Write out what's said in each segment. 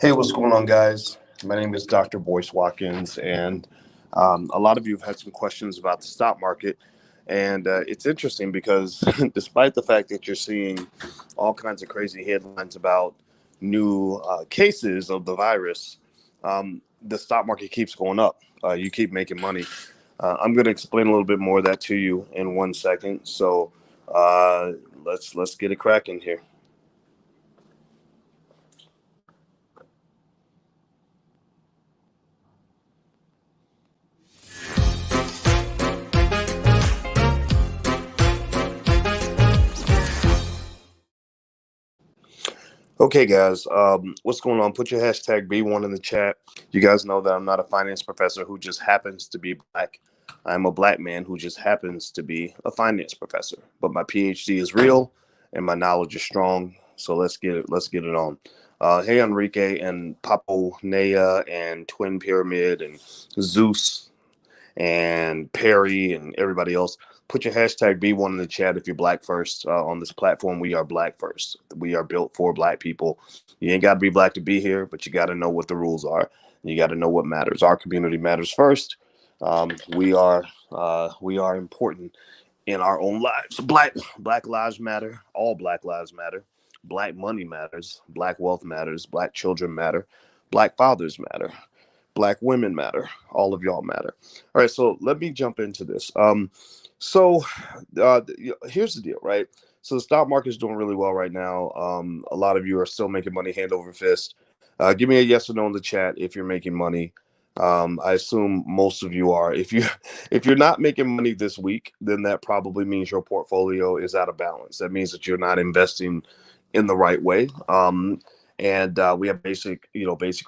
Hey, what's going on, guys? My name is Dr. Boyce Watkins, and a lot of you have had some questions about the stock market. And it's interesting because despite the fact that you're seeing all kinds of crazy headlines about new cases of the virus, the stock market keeps going up. You keep making money. I'm going to explain a little bit more of that to you in 1 second. So uh, let's get it cracking here. Okay, guys, what's going on? Put your hashtag B1 in the chat. You guys know that I'm not a finance professor who just happens to be black. I'm a black man who just happens to be a finance professor. But my PhD is real and my knowledge is strong. So let's get it on. Hey, Enrique and Papo Nea and Twin Pyramid and Zeus and Perry and everybody else. Put your hashtag B1 in the chat if you're black first. On this platform, we are black first. We are built for black people. You ain't got to be black to be here, but you got to know what the rules are. You got to know what matters. Our community matters first. We are important in our own lives. Black lives matter. All black lives matter. Black money matters. Black wealth matters. Black children matter. Black fathers matter. Black women matter. All of y'all matter. All right, so let me jump into this. Here's the deal, right? So the stock market is doing really well right now. A lot of you are still making money hand over fist. Give me a yes or no in the chat if you're making money. I assume most of you are. If you're not making money this week, then that probably means your portfolio is out of balance. That means that you're not investing in the right way. And we have basic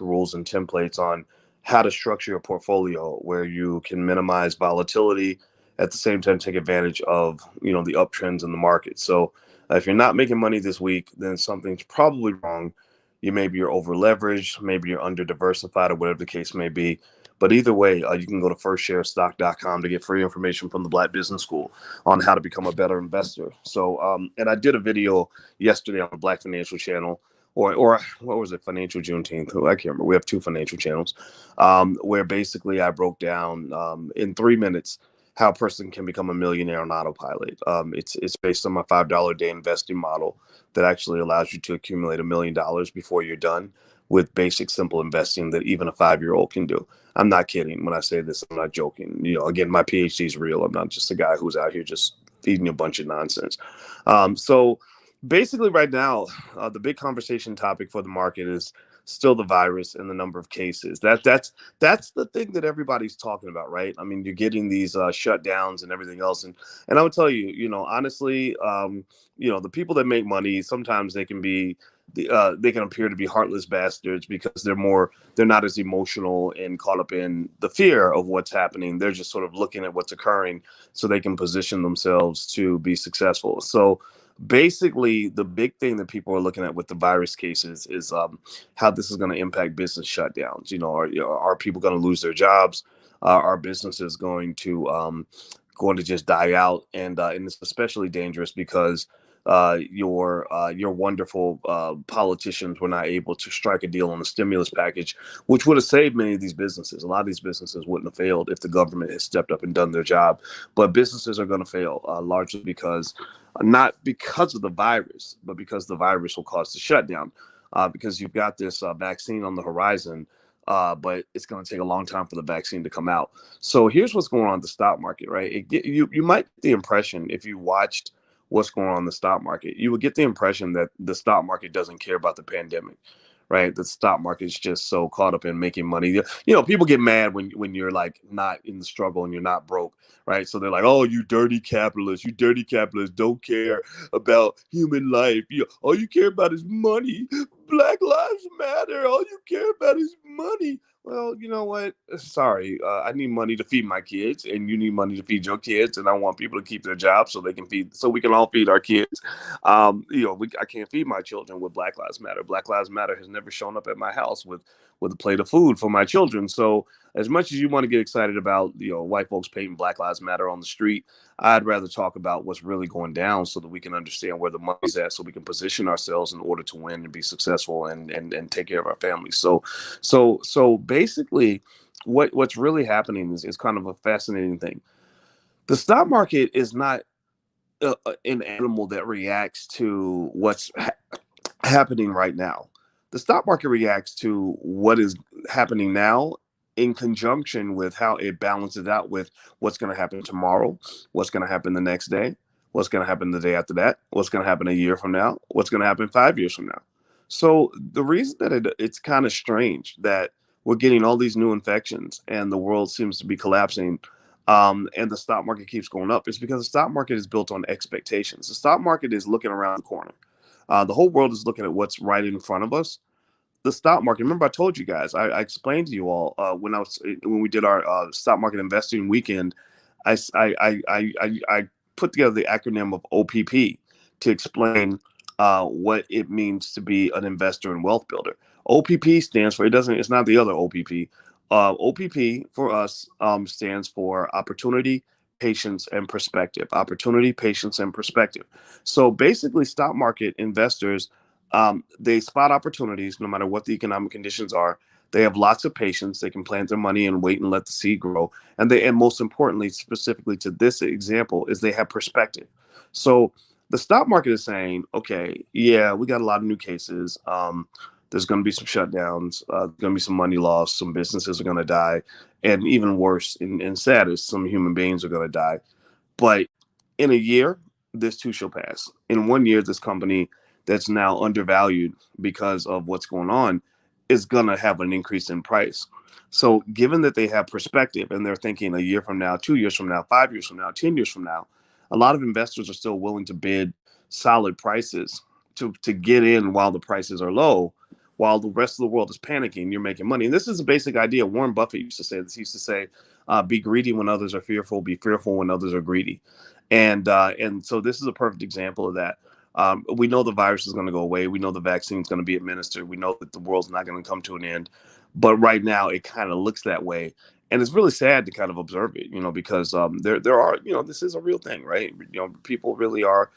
rules and templates on how to structure your portfolio where you can minimize volatility at the same time take advantage of the uptrends in the market. So if you're not making money this week, then something's probably wrong. Maybe you're over leveraged, maybe you're under diversified, or whatever the case may be. But either way, you can go to firstsharestock.com to get free information from the Black Business School on how to become a better investor. So and I did a video yesterday on the Black Financial Channel, or what was it, Financial Juneteenth? I can't remember. We have two financial channels, where basically I broke down in 3 minutes how a person can become a millionaire on autopilot. It's based on my $5 a day investing model that actually allows you to accumulate $1 million before you're done with basic, simple investing that even a 5-year-old can do. I'm not kidding when I say this. I'm not joking. Again, my PhD is real. I'm not just a guy who's out here just feeding you a bunch of nonsense. So basically right now, the big conversation topic for the market is still the virus and the number of cases. That's the thing that everybody's talking about, right? I mean, you're getting these shutdowns and everything else, and I would tell you, honestly, the people that make money sometimes they can appear to be heartless bastards because they're not as emotional and caught up in the fear of what's happening. They're just sort of looking at what's occurring so they can position themselves to be successful. So basically, the big thing that people are looking at with the virus cases is how this is going to impact business shutdowns. Are people going to lose their jobs? Are businesses going to just die out? And it's especially dangerous because your wonderful politicians were not able to strike a deal on the stimulus package, which would have saved many of these businesses. A lot of these businesses wouldn't have failed if the government had stepped up and done their job. But businesses are going to fail largely because not because of the virus, but because the virus will cause the shutdown. Because you've got this vaccine on the horizon, but it's going to take a long time for the vaccine to come out. So here's what's going on in the stock market, right? You might get the impression if you watched what's going on in the stock market, you would get the impression that the stock market doesn't care about the pandemic, right? The stock market is just so caught up in making money. People get mad when you're like not in the struggle and you're not broke, right? So they're like, "Oh, you dirty capitalists! You dirty capitalists don't care about human life. All you care about is money. Black lives matter. All you care about is money." Well, you know what? Sorry, I need money to feed my kids, and you need money to feed your kids, and I want people to keep their jobs so we can all feed our kids. I can't feed my children with Black Lives Matter. Black Lives Matter has never shown up at my house with a plate of food for my children. So as much as you want to get excited about, white folks painting Black Lives Matter on the street, I'd rather talk about what's really going down so that we can understand where the money's at, so we can position ourselves in order to win and be successful and take care of our families. So basically, what's really happening is kind of a fascinating thing. The stock market is not an animal that reacts to what's happening right now. The stock market reacts to what is happening now in conjunction with how it balances out with what's going to happen tomorrow, what's going to happen the next day, what's going to happen the day after that, what's going to happen a year from now, what's going to happen 5 years from now. So the reason that it's kind of strange that we're getting all these new infections and the world seems to be collapsing, and the stock market keeps going up is because the stock market is built on expectations. The stock market is looking around the corner. The whole world is looking at what's right in front of us. The stock market. Remember, I told you guys. I explained to you all when we did our stock market investing weekend. I put together the acronym of OPP to explain what it means to be an investor and wealth builder. OPP stands for, it doesn't. It's not the other OPP. OPP for us stands for opportunity, patience, and perspective. Opportunity, patience, and perspective. So basically, stock market investors, they spot opportunities no matter what the economic conditions are. They have lots of patience. They can plant their money and wait and let the seed grow. And most importantly, specifically to this example, is they have perspective. So the stock market is saying, okay, yeah, we got a lot of new cases. There's going to be some shutdowns. There's going to be some money lost. Some businesses are going to die. And even worse and saddest, some human beings are going to die. But in a year, this too shall pass. In 1 year, this company that's now undervalued because of what's going on is going to have an increase in price. So given that they have perspective and they're thinking a year from now, 2 years from now, 5 years from now, 10 years from now, a lot of investors are still willing to bid solid prices to get in while the prices are low, while the rest of the world is panicking. You're making money. And this is a basic idea. Warren Buffett used to say this. He used to say, be greedy when others are fearful, be fearful when others are greedy. And so this is a perfect example of that. We know the virus is going to go away. We know the vaccine is going to be administered. We know that the world's not going to come to an end. But right now, it kind of looks that way. And it's really sad to kind of observe it, because there are, this is a real thing, right? People really are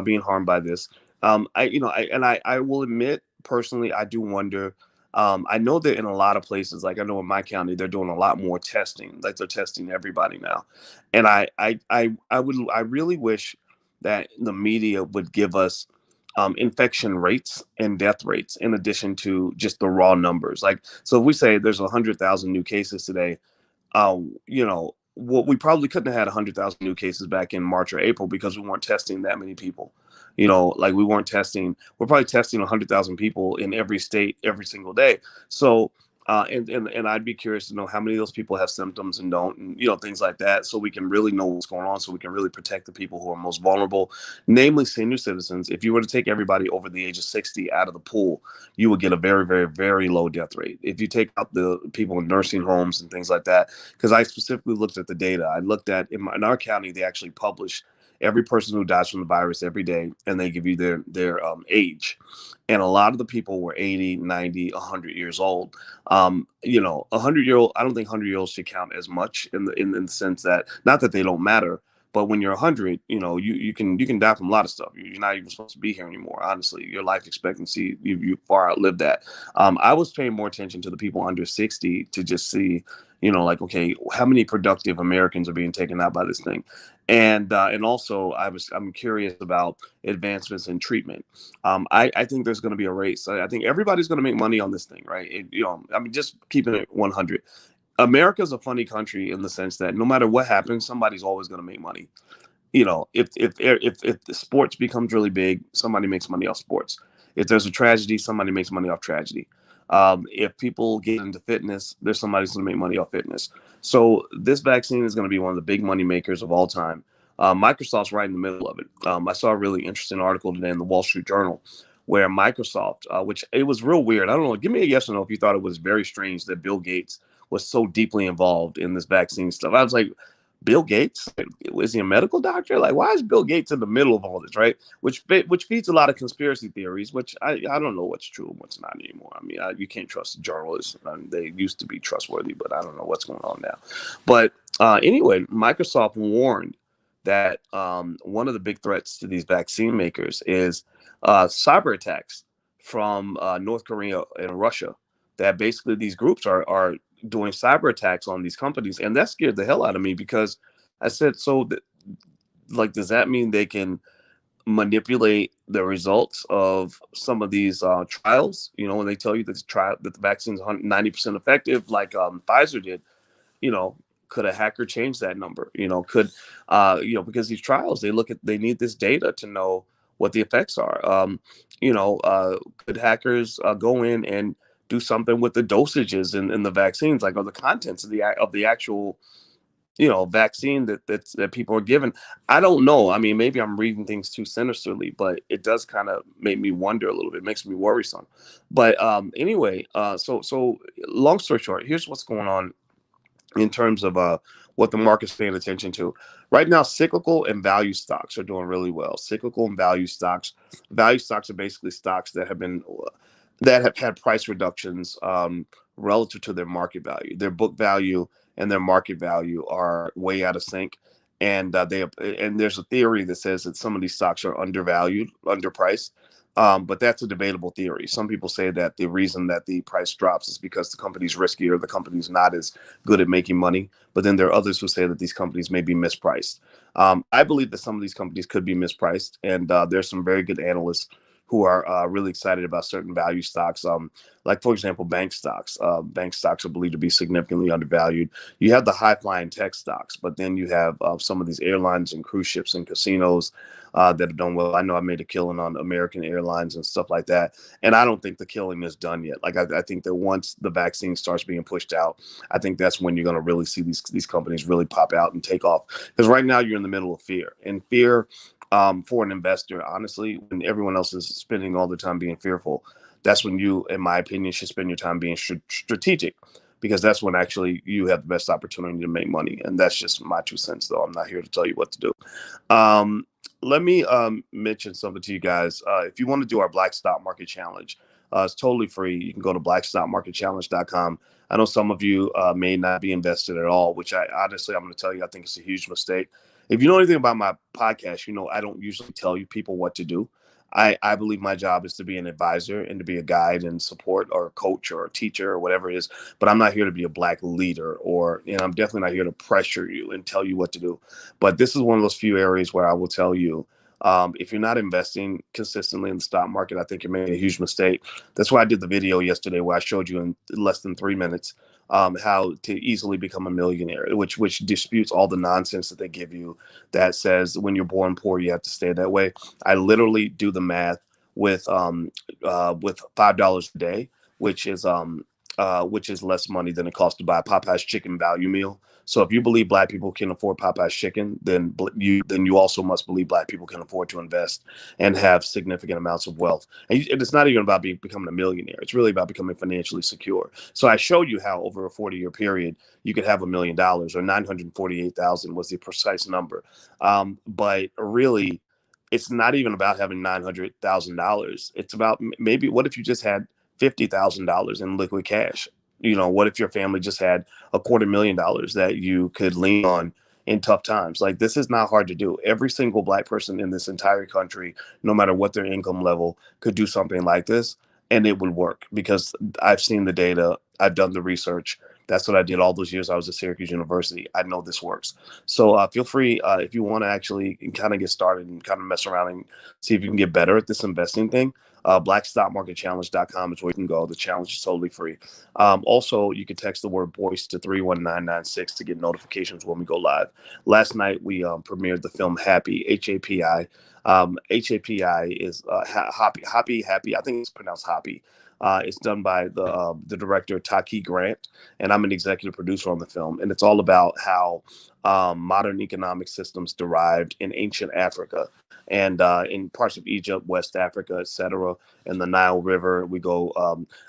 being harmed by this. I will admit personally, I do wonder. I know that in a lot of places, like I know in my county, they're doing a lot more testing. Like they're testing everybody now, and I really wish that the media would give us infection rates and death rates in addition to just the raw numbers. Like, so if we say there's 100,000 new cases today, we probably couldn't have had 100,000 new cases back in March or April because we weren't testing that many people. Like we're probably testing 100,000 people in every state every single day. So, and I'd be curious to know how many of those people have symptoms and don't, and, things like that. So we can really know what's going on. So we can really protect the people who are most vulnerable, namely senior citizens. If you were to take everybody over the age of 60 out of the pool, you would get a very, very, very low death rate. If you take out the people in nursing homes and things like that, because I specifically looked at the data. I looked at in our county, they actually publish every person who dies from the virus every day, and they give you their age. And a lot of the people were 80, 90, 100 years old. 100-year-old, I don't think 100-year-olds should count as much in the sense that, not that they don't matter, but when you're 100, you can die from a lot of stuff. You're not even supposed to be here anymore. Honestly, your life expectancy, you far outlived that. I was paying more attention to the people under 60 to just see, like, okay, how many productive Americans are being taken out by this thing? And also I'm curious about advancements in treatment. I think there's going to be a race. I think everybody's going to make money on this thing, right? Just keeping it 100. America's a funny country in the sense that no matter what happens, somebody's always going to make money. If the sports becomes really big, somebody makes money off sports. If there's a tragedy, somebody makes money off tragedy. If people get into fitness, there's somebody who's going to make money off fitness. So this vaccine is going to be one of the big money makers of all time. Microsoft's right in the middle of it. I saw a really interesting article today in the Wall Street Journal where Microsoft, which it was real weird. I don't know. Give me a yes or no if you thought it was very strange that Bill Gates was so deeply involved in this vaccine stuff. I was like, Bill Gates, is he a medical doctor? Like, why is Bill Gates in the middle of all this, right? Which feeds a lot of conspiracy theories, which I don't know what's true and what's not anymore. I mean, you can't trust journalists. They used to be trustworthy, but I don't know what's going on now. But anyway, Microsoft warned that one of the big threats to these vaccine makers is cyber attacks from North Korea and Russia. That basically these groups are doing cyber attacks on these companies, and that scared the hell out of me because I said, so like, does that mean they can manipulate the results of some of these trials? You know, when they tell you that the vaccine is 90% effective, like Pfizer did, you know, could a hacker change that number? You know, because these trials, they need this data to know what the effects are. Could hackers go in and do something with the dosages in the vaccines, like, or the contents of the actual, vaccine that people are given? I don't know. I mean, maybe I'm reading things too sinisterly, but it does kind of make me wonder a little bit. It makes me worrisome. But anyway, so long story short, here's what's going on in terms of what the market's paying attention to. Right now, cyclical and value stocks are doing really well. Cyclical and value stocks. Value stocks are basically stocks that have had price reductions relative to their market value. Their book value and their market value are way out of sync. And there's a theory that says that some of these stocks are undervalued, underpriced. But that's a debatable theory. Some people say that the reason that the price drops is because the company's riskier, the company's not as good at making money. But then there are others who say that these companies may be mispriced. I believe that some of these companies could be mispriced, and there's some very good analysts who are really excited about certain value stocks. Like, for example, bank stocks. Bank stocks are believed to be significantly undervalued. You have the high-flying tech stocks, but then you have some of these airlines and cruise ships and casinos that have done well. I know I made a killing on American Airlines and stuff like that, and I don't think the killing is done yet. Like, I think that once the vaccine starts being pushed out, I think that's when you're going to really see these companies really pop out and take off. Because right now you're in the middle of fear, and fear for an investor, honestly, when everyone else is spending all the time being fearful, that's when you, in my opinion, should spend your time being strategic, because that's when actually you have the best opportunity to make money. And that's just my 2 cents, though. I'm not here to tell you what to do. Let me mention something to you guys. If you want to do our Black Stock Market Challenge, it's totally free. You can go to blackstockmarketchallenge.com. I know some of you may not be invested at all, which I'm going to tell you, I think it's a huge mistake. If you know anything about my podcast, you know I don't usually tell you people what to do. I believe my job is to be an advisor and to be a guide and support, or a coach or a teacher or whatever it is. But I'm not here to be a black leader, and I'm definitely not here to pressure you and tell you what to do. But this is one of those few areas where I will tell you, if you're not investing consistently in the stock market, I think you're making a huge mistake. That's why I did the video yesterday where I showed you in less than 3 minutes how to easily become a millionaire, which disputes all the nonsense that they give you that says when you're born poor, you have to stay that way. I literally do the math with $5 a day, which is less money than it costs to buy a Popeye's chicken value meal. So if you believe black people can afford Popeye's chicken, then you also must believe black people can afford to invest and have significant amounts of wealth. And it's not even about becoming a millionaire. It's really about becoming financially secure. So I showed you how over a 40-year period you could have $1 million, or 948,000 was the precise number. But really, it's not even about having $900,000. It's about maybe what if you just had $50,000 in liquid cash? What if your family just had $250,000 that you could lean on in tough times? Like, this is not hard to do. Every single black person in this entire country, no matter what their income level, could do something like this, and it would work, because I've seen the data. I've done the research. That's what I did all those years I was at Syracuse University. I know this works. So feel free, if you want to actually kind of get started and kind of mess around and see if you can get better at this investing thing. Blackstockmarketchallenge.com is where you can go. The challenge is totally free. Also, you can text the word BOYCE to 31996 to get notifications when we go live. Last night, we premiered the film Hapi, Hapi. HAPI is Happy. I think it's pronounced Happy. It's done by the director Taki Grant, and I'm an executive producer on the film. And it's all about how modern economic systems derived in ancient Africa and in parts of Egypt, West Africa, etc., and the Nile River. We go,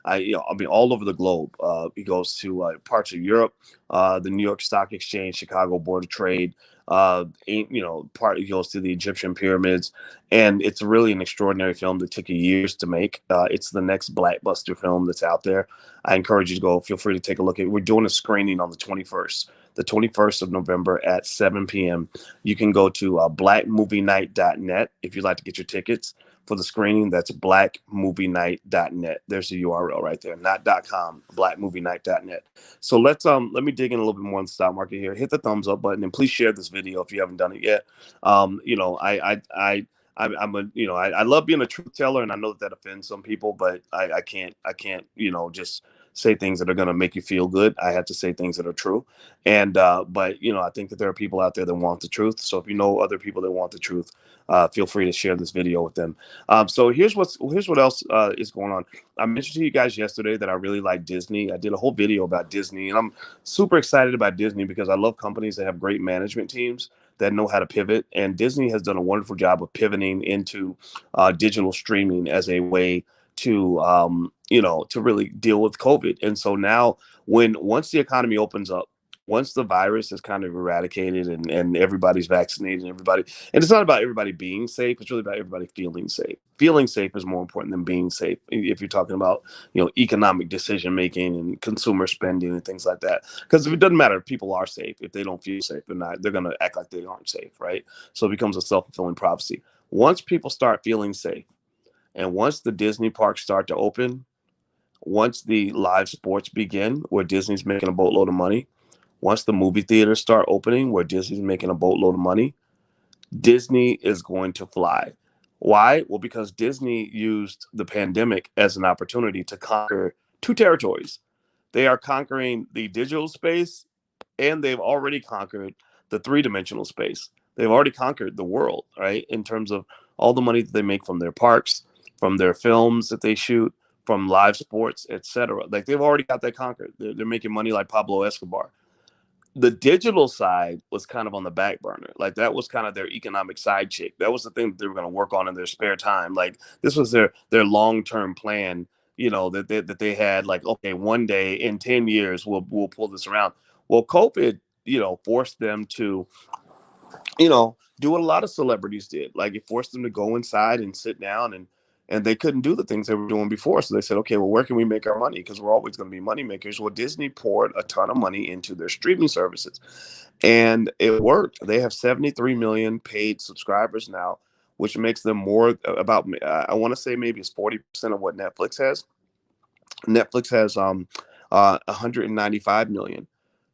I mean, all over the globe. He goes to parts of Europe, the New York Stock Exchange, Chicago Board of Trade. Part he goes to the Egyptian pyramids, and it's really an extraordinary film that took years to make. It's the next blockbuster film that's out there. I encourage you to go. Feel free to take a look at it. We're doing a screening on the 21st. The 21st of November at 7 p.m. You can go to blackmovienight.net if you'd like to get your tickets for the screening. That's blackmovienight.net. There's the URL right there, not .com, blackmovienight.net. So let me dig in a little bit more on the stock market here. Hit the thumbs up button and please share this video if you haven't done it yet. I love being a truth teller, and I know that offends some people, but I can't just say things that are going to make you feel good. I have to say things that are true. And but I think that there are people out there that want the truth. So if you know other people that want the truth, feel free to share this video with them. So here's what else is going on. I mentioned to you guys yesterday that I really like Disney. I did a whole video about Disney, and I'm super excited about Disney because I love companies that have great management teams that know how to pivot. And Disney has done a wonderful job of pivoting into digital streaming as a way to to really deal with COVID. And so now once the economy opens up, once the virus is kind of eradicated and everybody's vaccinated, and it's not about everybody being safe, it's really about everybody feeling safe. Feeling safe is more important than being safe if you're talking about economic decision making and consumer spending and things like that. Because it doesn't matter if people are safe, if they don't feel safe, they're going to act like they aren't safe, right? So it becomes a self-fulfilling prophecy. Once people start feeling safe, and once the Disney parks start to open, once the live sports begin, where Disney's making a boatload of money, once the movie theaters start opening, where Disney's making a boatload of money, Disney is going to fly. Why? Well, because Disney used the pandemic as an opportunity to conquer two territories. They are conquering the digital space, and they've already conquered the three-dimensional space. They've already conquered the world, right? In terms of all the money that they make from their parks, from their films that they shoot, from live sports, etc. Like they've already got that conquered. They're making money like Pablo Escobar. The digital side was kind of on the back burner. Like that was kind of their economic side chick. That was the thing that they were going to work on in their spare time. Like this was their long-term plan, that they had, like, okay, one day in 10 years we'll pull this around. Well, COVID, forced them to, do what a lot of celebrities did. Like it forced them to go inside and sit down, and they couldn't do the things they were doing before. So they said, okay, well, where can we make our money? Because we're always going to be money makers. Well, Disney poured a ton of money into their streaming services, and it worked. They have 73 million paid subscribers now, which makes them more about, I want to say maybe it's 40% of what Netflix has. Netflix has 195 million.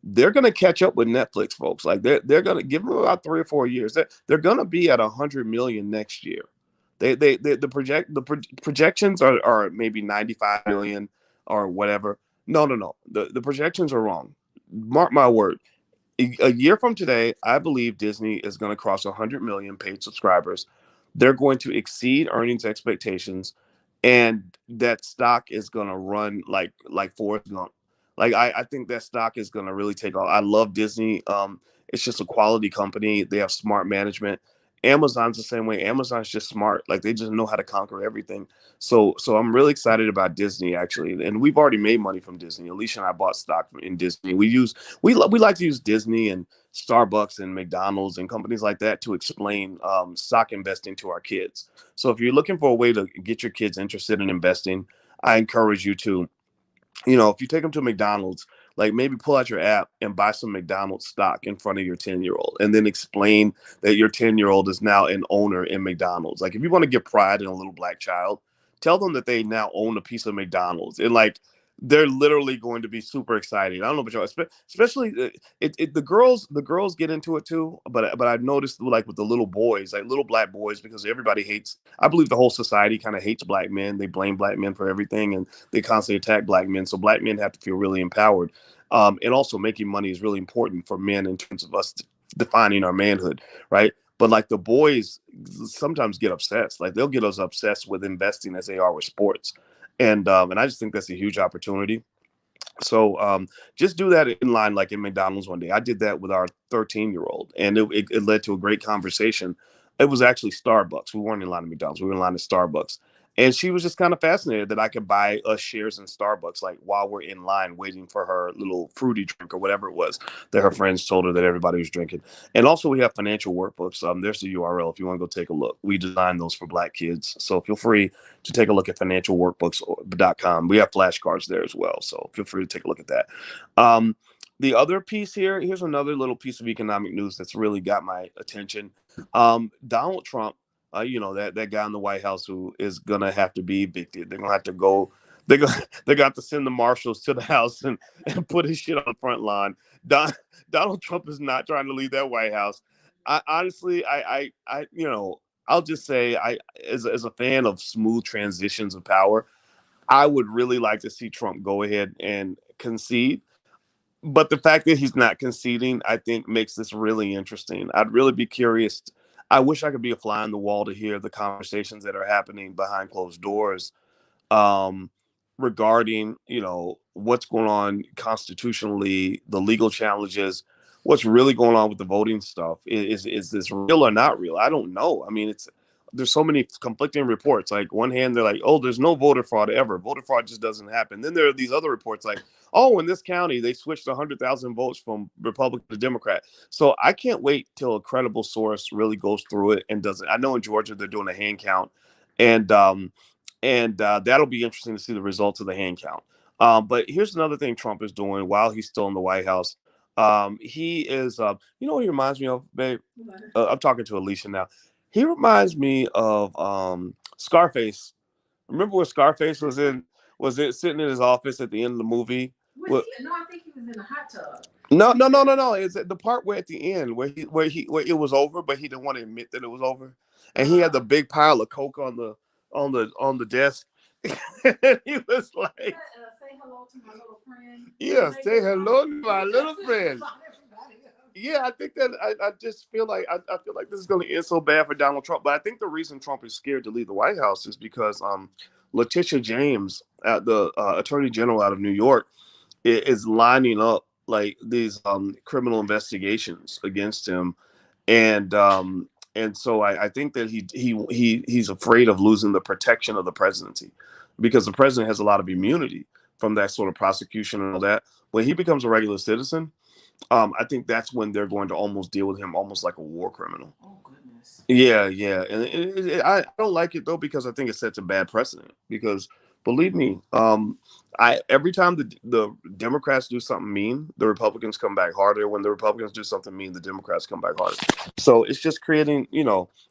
They're going to catch up with Netflix, folks. Like they're going to give them about 3 or 4 years. They're going to be at 100 million next year. The projections are maybe 95 million or whatever. No. The projections are wrong. Mark my word. A year from today, I believe Disney is going to cross 100 million paid subscribers. They're going to exceed earnings expectations, and that stock is going to run like Forrest Gump. Like I think that stock is going to really take off. I love Disney. It's just a quality company. They have smart management. Amazon's the same way. Amazon's just smart. Like they just know how to conquer everything. So I'm really excited about Disney, actually. And we've already made money from Disney. Alicia and I bought stock in Disney. We like to use Disney and Starbucks and McDonald's and companies like that to explain stock investing to our kids. So if you're looking for a way to get your kids interested in investing, I encourage you to, if you take them to McDonald's, like maybe pull out your app and buy some McDonald's stock in front of your 10-year-old, and then explain that your 10-year-old is now an owner in McDonald's. Like if you want to get pride in a little black child, tell them that they now own a piece of McDonald's, and like they're literally going to be super excited. I don't know about y'all, especially the girls get into it too. But I've noticed, like with the little boys, like little black boys, because everybody hates. I believe the whole society kind of hates black men. They blame black men for everything, and they constantly attack black men. So black men have to feel really empowered. And also making money is really important for men in terms of us defining our manhood, right? But like the boys sometimes get obsessed. Like they'll get us obsessed with investing as they are with sports, and I just think that's a huge opportunity. So just do that in line, like in McDonald's one day. I did that with our 13-year-old, and it led to a great conversation. It was actually Starbucks. We weren't in line at McDonald's. We were in line at Starbucks. And she was just kind of fascinated that I could buy us shares in Starbucks, like while we're in line waiting for her little fruity drink or whatever it was that her friends told her that everybody was drinking. And also, we have financial workbooks. There's the URL if you want to go take a look. We designed those for Black kids. So feel free to take a look at financialworkbooks.com. We have flashcards there as well. So feel free to take a look at that. The other piece here's another little piece of economic news that's really got my attention. Donald Trump, that guy in the White House who is gonna have to be evicted. They're gonna have to go. They're gonna have to send the marshals to the house and put his shit on the front line. Donald Trump is not trying to leave that White House. I honestly, I'll just say, as a fan of smooth transitions of power, I would really like to see Trump go ahead and concede. But the fact that he's not conceding, I think, makes this really interesting. I'd really be curious. I wish I could be a fly on the wall to hear the conversations that are happening behind closed doors, um, regarding, what's going on constitutionally, the legal challenges, what's really going on with the voting stuff. Is this real or not real? I don't know. I mean, there's so many conflicting reports. Like one hand, they're like, oh, there's no voter fraud ever. Voter fraud just doesn't happen. Then there are these other reports like, oh, in this county, they switched 100,000 votes from Republican to Democrat. So I can't wait till a credible source really goes through it and does it. I know in Georgia they're doing a hand count, and that'll be interesting to see the results of the hand count. But here's another thing Trump is doing while he's still in the White House. He is, what he reminds me of, babe? I'm talking to Alicia now. He reminds me of Scarface. Remember where Scarface was in? Was it sitting in his office at the end of the movie? No, I think he was in the hot tub. No. It's the part where at the end where it was over, but he didn't want to admit that it was over, and he had the big pile of coke on the desk. And he was like, "Say hello to my little friend." Yeah, say hello to my little friend. Yeah, I think that I just feel like I feel like this is going to end so bad for Donald Trump. But I think the reason Trump is scared to leave the White House is because Letitia James, the Attorney General out of New York, is lining up like these criminal investigations against him, and so I think that he's afraid of losing the protection of the presidency, because the president has a lot of immunity from that sort of prosecution and all that. When he becomes a regular citizen, I think that's when they're going to almost deal with him almost like a war criminal. Oh goodness. Yeah, and I don't like it though, because I think it sets a bad precedent. Because believe me, I every time the Democrats do something mean, the Republicans come back harder. When the Republicans do something mean, the Democrats come back harder. So it's just creating,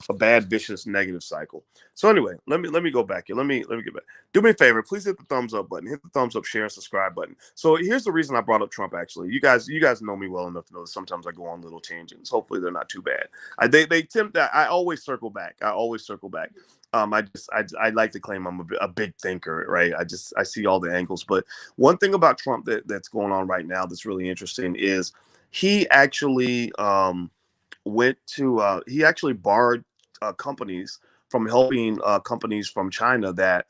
a bad, vicious, negative cycle. So anyway, let me go back here. Let me get back. Do me a favor, please hit the thumbs up button, hit the thumbs up, share, and subscribe button. So here's the reason I brought up Trump. Actually, you guys know me well enough to know that sometimes I go on little tangents. Hopefully, they're not too bad. They tempt that. I always circle back. I like to claim I'm a big thinker, right? I see all the angles. But one thing about Trump that's going on right now that's really interesting is he actually he actually barred companies from helping companies from China that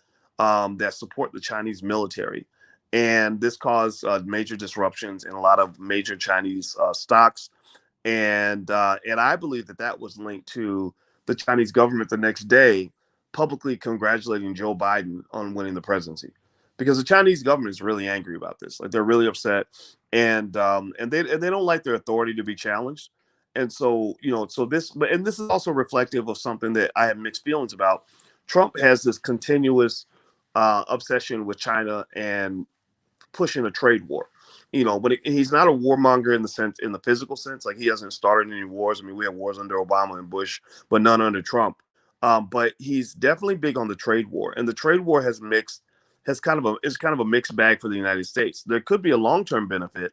support the Chinese military, and this caused major disruptions in a lot of major Chinese stocks, and I believe that was linked to the Chinese government the next day publicly congratulating Joe Biden on winning the presidency, because the Chinese government is really angry about this. Like they're really upset, and they don't like their authority to be challenged. And so, this is also reflective of something that I have mixed feelings about. Trump has this continuous obsession with China and pushing a trade war. But he's not a warmonger in the physical sense. Like he hasn't started any wars. I mean, we have wars under Obama and Bush, but none under Trump. But he's definitely big on the trade war, and the trade war is kind of a mixed bag for the United States. There could be a long-term benefit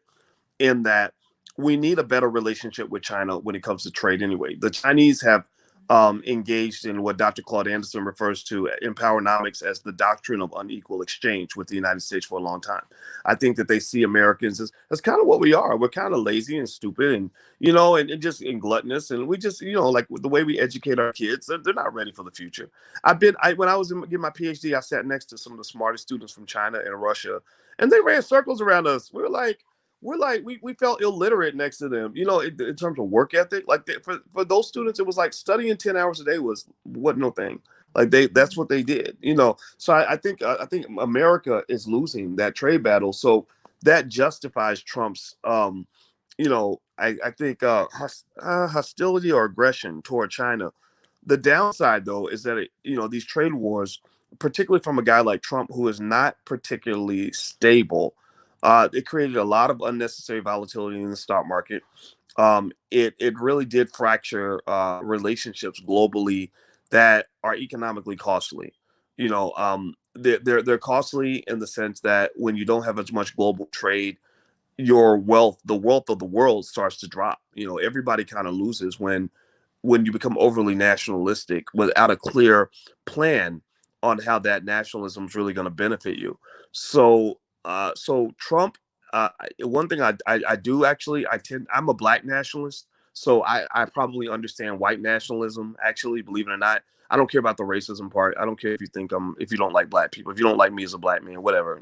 in that we need a better relationship with China when it comes to trade anyway. The Chinese have engaged in what Dr. Claude Anderson refers to in Powernomics as the doctrine of unequal exchange with the United States for a long time. I think that they see Americans as kind of what we are. We're kind of lazy and stupid and, and just and gluttonous. And we just, like the way we educate our kids, they're not ready for the future. When I was getting my PhD, I sat next to some of the smartest students from China and Russia, and they ran circles around us. We felt illiterate next to them, in terms of work ethic. Like for those students, it was like studying 10 hours a day wasn't no thing. Like that's what they did. So I think America is losing that trade battle. So that justifies Trump's, I think hostility or aggression toward China. The downside, though, is that these trade wars, particularly from a guy like Trump, who is not particularly stable, it created a lot of unnecessary volatility in the stock market. It really did fracture relationships globally that are economically costly. They're costly in the sense that when you don't have as much global trade, the wealth of the world starts to drop. Everybody kind of loses when you become overly nationalistic without a clear plan on how that nationalism is really going to benefit you. So Trump, one thing I do actually, I'm a black nationalist, so I probably understand white nationalism. Actually, believe it or not, I don't care about the racism part. I don't care if you don't like black people, if you don't like me as a black man, whatever.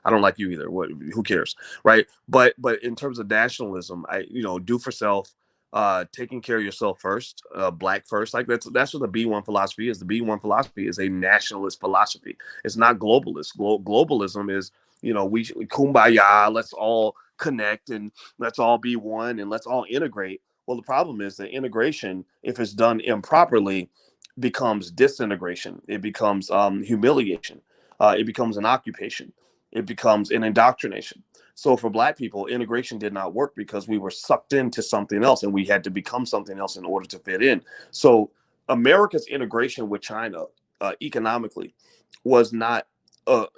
I don't like you either. Who cares, right? But in terms of nationalism, do for self, taking care of yourself first, black first. Like that's what the B1 philosophy is. The B1 philosophy is a nationalist philosophy. It's not globalist. Globalism is, we kumbaya, let's all connect and let's all be one and let's all integrate. Well, the problem is that integration, if it's done improperly, becomes disintegration. It becomes humiliation. It becomes an occupation. It becomes an indoctrination. So for black people, integration did not work because we were sucked into something else and we had to become something else in order to fit in. So America's integration with China economically was not, a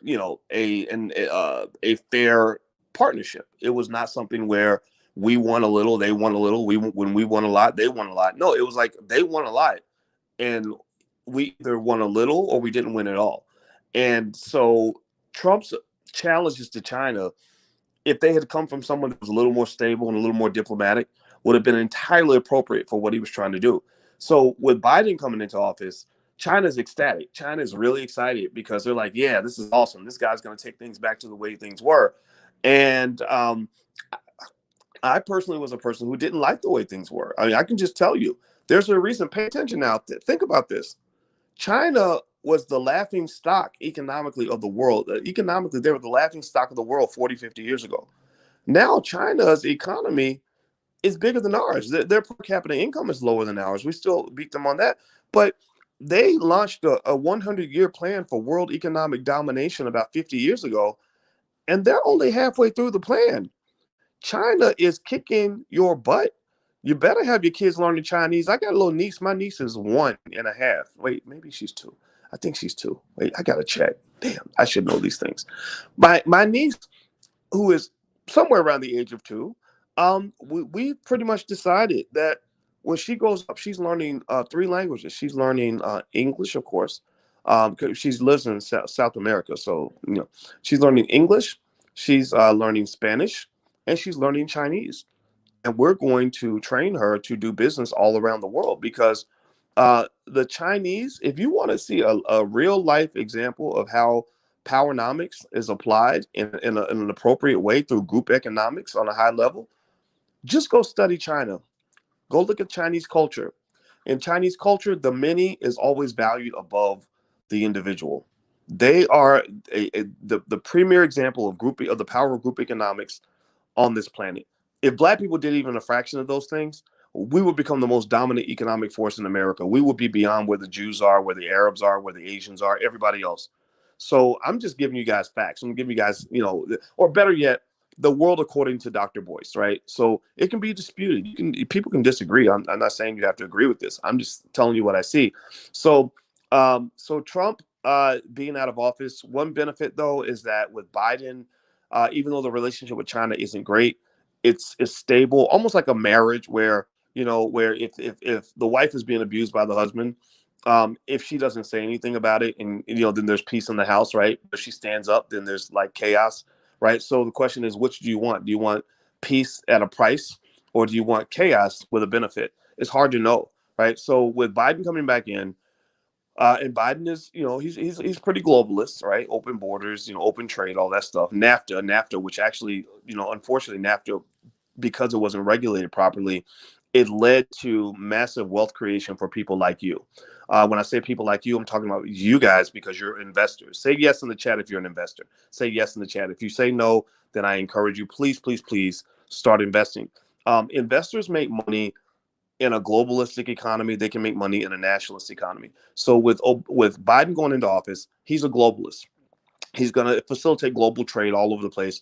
fair partnership. It was not something where we won a little, they won a little. When we won a lot, they won a lot. No, it was like they won a lot, and we either won a little or we didn't win at all. And so Trump's challenges to China, if they had come from someone that was a little more stable and a little more diplomatic, would have been entirely appropriate for what he was trying to do. So with Biden coming into office, China's ecstatic. China's really excited because they're like, yeah, this is awesome. This guy's going to take things back to the way things were. And I personally was a person who didn't like the way things were. I mean, I can just tell you, there's a reason. Pay attention now. Think about this. China was the laughing stock economically of the world. Economically, they were the laughing stock of the world 40, 50 years ago. Now, China's economy is bigger than ours. Their per capita income is lower than ours. We still beat them on that. But they launched a 100-year plan for world economic domination about 50 years ago, and they're only halfway through the plan. China is kicking your butt. You better have your kids learning Chinese. I got a little niece. My niece is 1.5. Wait, maybe she's 2. I think she's 2. Wait, I gotta check. Damn, I should know these things. My niece, who is somewhere around the age of 2, we pretty much decided that when she grows up, she's learning 3 languages. She's learning English, of course, because she lives in South America. So she's learning English. She's learning Spanish, and she's learning Chinese. And we're going to train her to do business all around the world because the Chinese, if you want to see a real life example of how powernomics is applied in an appropriate way through group economics on a high level, just go study China. Go look at Chinese culture. In Chinese culture, the many is always valued above the individual. They are the premier example of the power of group economics on this planet. If black people did even a fraction of those things, we would become the most dominant economic force in America. We would be beyond where the Jews are, where the Arabs are, where the Asians are, everybody else. So I'm just giving you guys facts. I'm giving you guys, or better yet, the world according to Dr. Boyce, right? So it can be disputed. People can disagree. I'm not saying you have to agree with this. I'm just telling you what I see. So Trump being out of office, one benefit though is that with Biden, even though the relationship with China isn't great, it's stable, almost like a marriage where where if the wife is being abused by the husband, if she doesn't say anything about it, and then there's peace in the house, right? If she stands up, then there's like chaos, right? So the question is, which do you want? Do you want peace at a price, or do you want chaos with a benefit? It's hard to know, right? So with Biden coming back in, and Biden is, he's pretty globalist, right? Open borders, open trade, all that stuff. NAFTA, which actually, unfortunately, NAFTA, because it wasn't regulated properly, it led to massive wealth creation for people like you. When I say people like you, I'm talking about you guys because you're investors. Say yes in the chat if you're an investor. Say yes in the chat. If you say no, then I encourage you, please, please, please start investing. Investors make money in a globalistic economy. They can make money in a nationalist economy. So with Biden going into office, he's a globalist. He's going to facilitate global trade all over the place.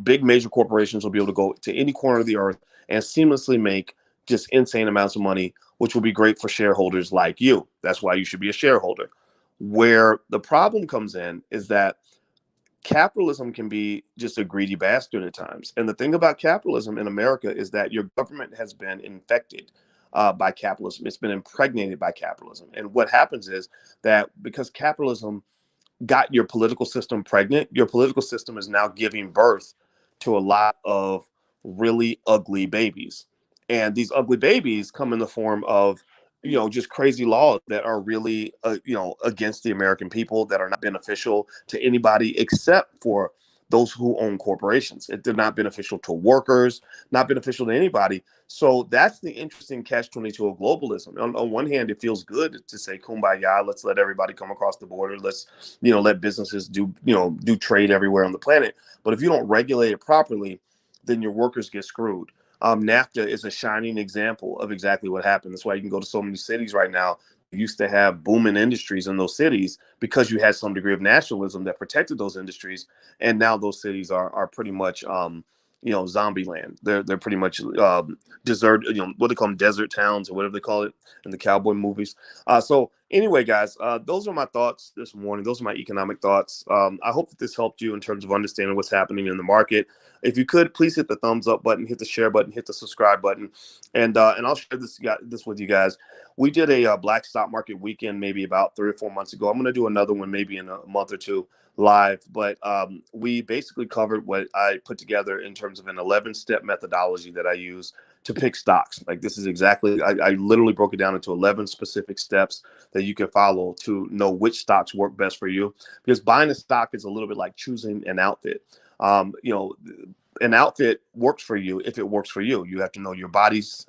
Big major corporations will be able to go to any corner of the earth and seamlessly make just insane amounts of money, which will be great for shareholders like you. That's why you should be a shareholder. Where the problem comes in is that capitalism can be just a greedy bastard at times. And the thing about capitalism in America is that your government has been infected by capitalism. It's been impregnated by capitalism. And what happens is that because capitalism got your political system pregnant, your political system is now giving birth to a lot of really ugly babies. And these ugly babies come in the form of, just crazy laws that are really, against the American people, that are not beneficial to anybody except for those who own corporations. They're not beneficial to workers, not beneficial to anybody. So that's the interesting catch-22 of globalism. On one hand, it feels good to say kumbaya, let's let everybody come across the border, let's let businesses do trade everywhere on the planet. But if you don't regulate it properly, then your workers get screwed. NAFTA is a shining example of exactly what happened. That's why you can go to so many cities right now that used to have booming industries in those cities because you had some degree of nationalism that protected those industries. And now those cities are pretty much zombie land. They're pretty much desert, what they call them, desert towns or whatever they call it in the cowboy movies. So anyway, guys, those are my thoughts this morning. Those are my economic thoughts. I hope that this helped you in terms of understanding what's happening in the market. If you could, please hit the thumbs up button, hit the share button, hit the subscribe button, and I'll share this with you guys. We did a Black Stock Market weekend maybe about 3 or 4 months ago. I'm going to do another one maybe in a month or two live, but we basically covered what I put together in terms of an 11-step methodology that I use to pick stocks. Like this is exactly, I literally broke it down into 11 specific steps that you can follow to know which stocks work best for you. Because buying a stock is a little bit like choosing an outfit. An outfit works for you if it works for you. You have to know your body's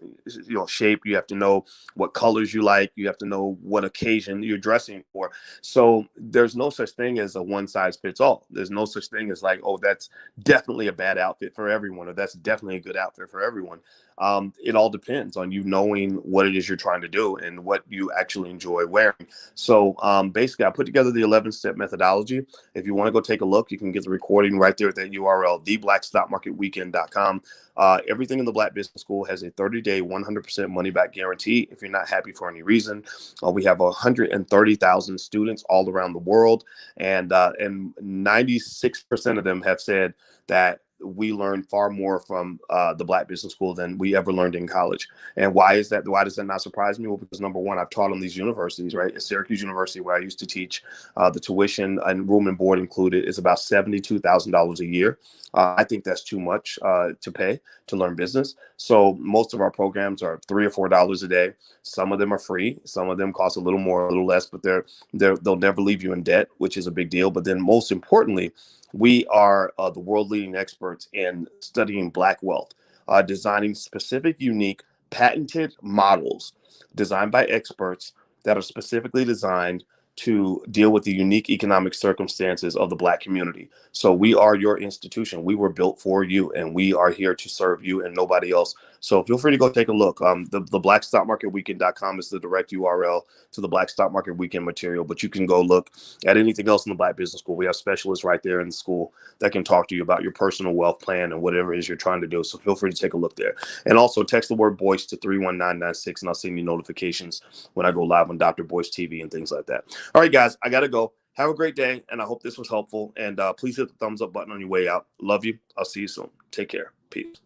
shape. You have to know what colors you like. You have to know what occasion you're dressing for. So there's no such thing as a one size fits all. There's no such thing as like, oh, that's definitely a bad outfit for everyone, or that's definitely a good outfit for everyone. It all depends on you knowing what it is you're trying to do and what you actually enjoy wearing. So basically, I put together the 11-step methodology. If you want to go take a look, you can get the recording right there at that URL, theblackstockmarketweekend.com. Everything in the Black Business School has a 30-day, 100% money-back guarantee. If you're not happy for any reason, we have 130,000 students all around the world, and 96% of them have said that we learned far more from the Black Business School than we ever learned in college. And why is that? Why does that not surprise me? Well, because number one, I've taught on these universities, right? At Syracuse University, where I used to teach, the tuition and room and board included is about $72,000 a year. I think that's too much to pay to learn business. So most of our programs are $3 or $4 a day. Some of them are free. Some of them cost a little more, a little less, but they'll never leave you in debt, which is a big deal. But then most importantly, we are the world leading experts in studying Black wealth, designing specific, unique, patented models designed by experts that are specifically designed to deal with the unique economic circumstances of the Black community. So we are your institution. We were built for you, and we are here to serve you and nobody else. So feel free to go take a look. The blackstockmarketweekend.com is the direct URL to the Black Stock Market Weekend material, but you can go look at anything else in the Black Business School. We have specialists right there in the school that can talk to you about your personal wealth plan and whatever it is you're trying to do. So feel free to take a look there. And also text the word Boyce to 31996, and I'll send you notifications when I go live on Dr. Boyce TV and things like that. All right, guys, I got to go. Have a great day, and I hope this was helpful. And please hit the thumbs up button on your way out. Love you. I'll see you soon. Take care. Peace.